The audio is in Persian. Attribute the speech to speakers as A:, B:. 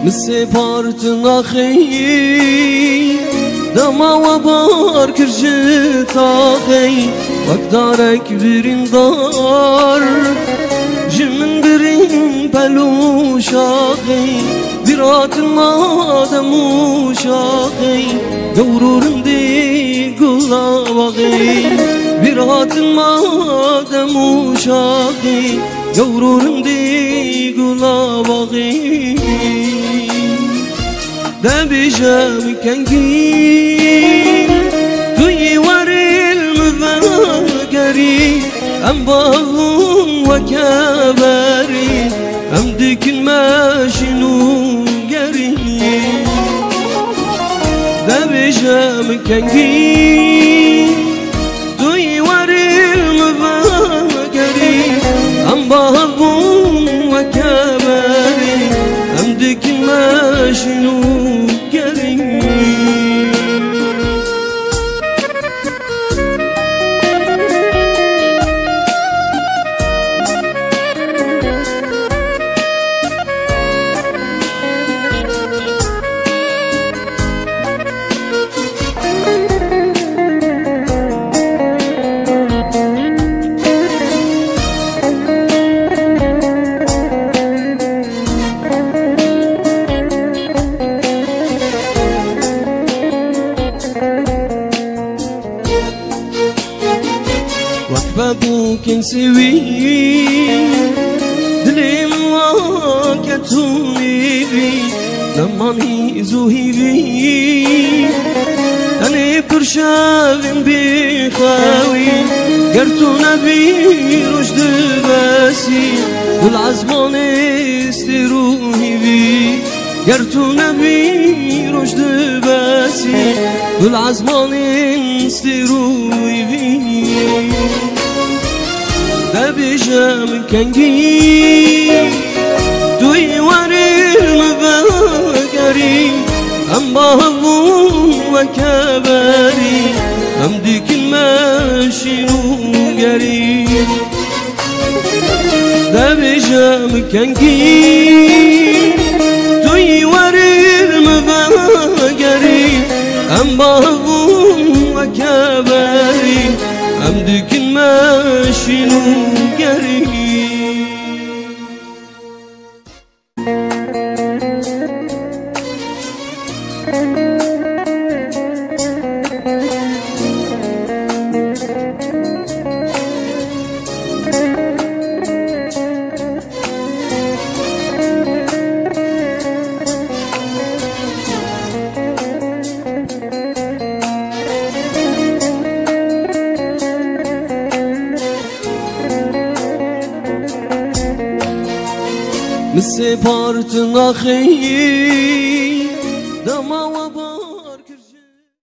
A: مسپارتن آخی دما و بار کرجت آخی وقت دارک برین دار جمن برین پلوش آخی برات مادموش آخی دورورم دی گلاب آخی برات مادموش آخی دورورم دی گلاب آخی دبجام كنجي توي وري المذاكري أم باهم وكبري أم ديك الماشنو قري دبجام كنجي توي وري المذاكري أم باهم وكبري أم ديك الماشنو بابوك نسوي دلي مواكتوني بي لما نيزوهي بي أنا كرشاغن بخاوي قرتونا بي رشد باسي والعزمان استروهي بي قرتونا بي رشد باسي والعزمان استروهي بي دبجام كنجي دوي وري المذاكري أم باهم وكبري أم ديك الماشي وقري دبجام كنجي دوي وري المذاكري أم باهم وكبري أم ديك الماشي وقري مسپارتن آخی دما